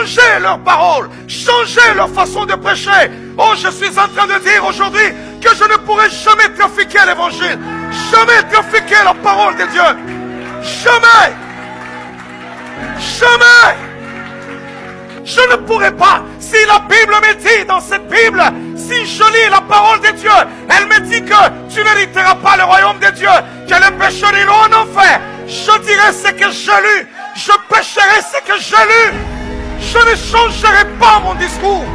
changer leur parole, changer leur façon de prêcher. Oh, je suis en train de dire aujourd'hui que je ne pourrai jamais trafiquer l'évangile, jamais trafiquer la parole de Dieu. Jamais. Jamais. Je ne pourrai pas. Si la Bible me dit dans cette Bible, si je lis la parole de Dieu, elle me dit que tu n'hériteras pas le royaume de Dieu, que les pécheurs iront en enfer. Je dirai ce que j'ai lu, je pécherai ce que j'ai lu. Je ne changerai pas mon discours.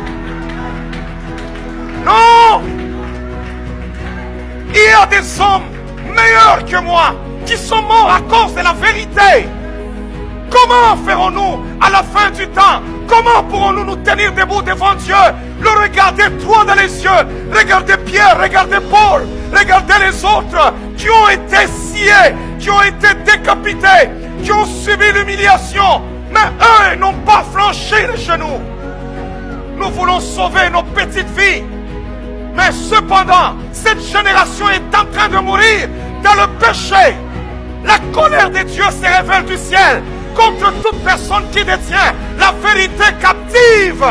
Non. Il y a des hommes meilleurs que moi qui sont morts à cause de la vérité. Comment ferons-nous à la fin du temps? Comment pourrons-nous nous tenir debout devant Dieu? Le regarder droit dans les yeux. Regardez Pierre, regardez Paul, regardez les autres qui ont été sciés, qui ont été décapités, qui ont subi l'humiliation. Mais eux n'ont pas franchi les genoux. Nous voulons sauver nos petites vies. Mais cependant, cette génération est en train de mourir dans le péché. La colère de Dieu se révèle du ciel contre toute personne qui détient la vérité captive.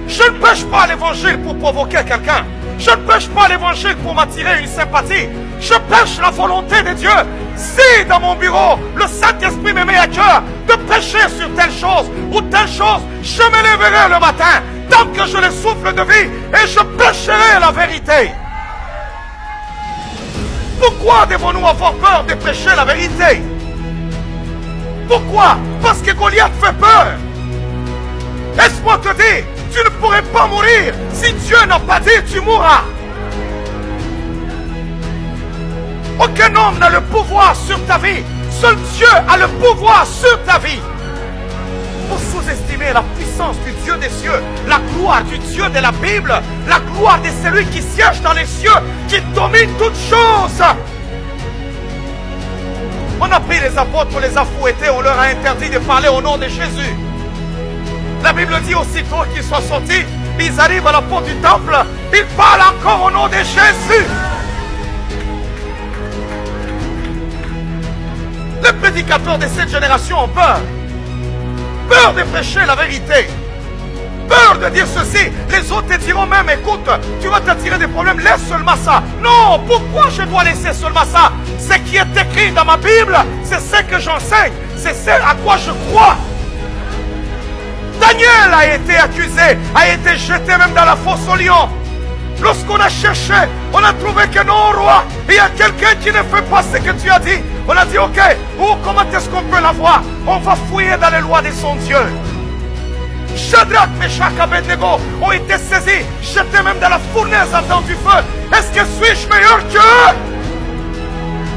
Je ne prêche pas l'évangile pour provoquer quelqu'un. Je ne prêche pas l'évangile pour m'attirer une sympathie. Je prêche la volonté de Dieu. Si dans mon bureau, le Saint-Esprit me met à cœur de prêcher sur telle chose ou telle chose, je me lèverai le matin tant que je le souffle de vie et je prêcherai la vérité. Pourquoi devons-nous avoir peur de prêcher la vérité? Pourquoi? Parce que Goliath fait peur. Laisse-moi te dire, tu ne pourrais pas mourir si Dieu n'a pas dit tu mourras. Aucun homme n'a le pouvoir sur ta vie. Seul Dieu a le pouvoir sur ta vie. Vous sous-estimez la puissance du Dieu des cieux, la gloire du Dieu de la Bible, la gloire de celui qui siège dans les cieux, qui domine toutes choses. On a pris les apôtres, on les a fouettés, on leur a interdit de parler au nom de Jésus. La Bible dit aussitôt qu'ils soient sortis, ils arrivent à la porte du temple, ils parlent encore au nom de Jésus. Les prédicateurs de cette génération ont peur. Peur de prêcher la vérité. Peur de dire ceci. Les autres te diront même, écoute, tu vas t'attirer des problèmes, laisse seulement ça. Non, pourquoi je dois laisser seulement ça? Ce qui est écrit dans ma Bible, c'est ce que j'enseigne. C'est ce à quoi je crois. Daniel a été accusé, a été jeté même dans la fosse au lion. Lorsqu'on a cherché, on a trouvé que non, roi, il y a quelqu'un qui ne fait pas ce que tu as dit. On a dit, ok, comment est-ce qu'on peut l'avoir? On va fouiller dans les lois de son Dieu. Shadrach, Meshach, Abednego ont été saisis, jetés même dans la fournaise ardente du feu. Est-ce que suis-je meilleur qu'eux?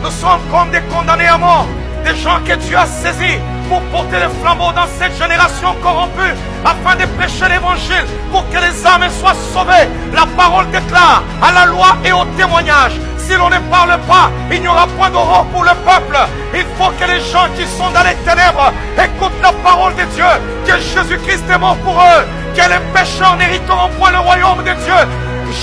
Nous sommes comme des condamnés à mort, des gens que Dieu a saisis pour porter le flambeau dans cette génération corrompue, afin de prêcher l'évangile, pour que les âmes soient sauvées. La parole déclare à la loi et au témoignage. Si l'on ne parle pas, il n'y aura point d'aurore pour le peuple. Il faut que les gens qui sont dans les ténèbres écoutent la parole de Dieu, que Jésus-Christ est mort pour eux, que les pécheurs n'hériteront point le royaume de Dieu.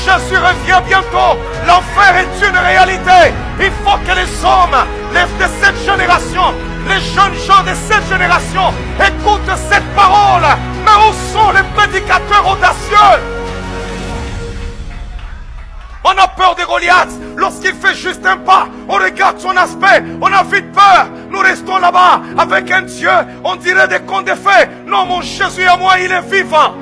Jésus revient bientôt. L'enfer est une réalité. Il faut que les hommes de cette génération, les jeunes gens de cette génération écoutent cette parole. Mais où sont les prédicateurs audacieux? On a peur de Goliath. Lorsqu'il fait juste un pas, on regarde son aspect, on a vite peur. Nous restons là-bas avec un Dieu, on dirait des contes de fées. Non, mon Jésus à moi, il est vivant.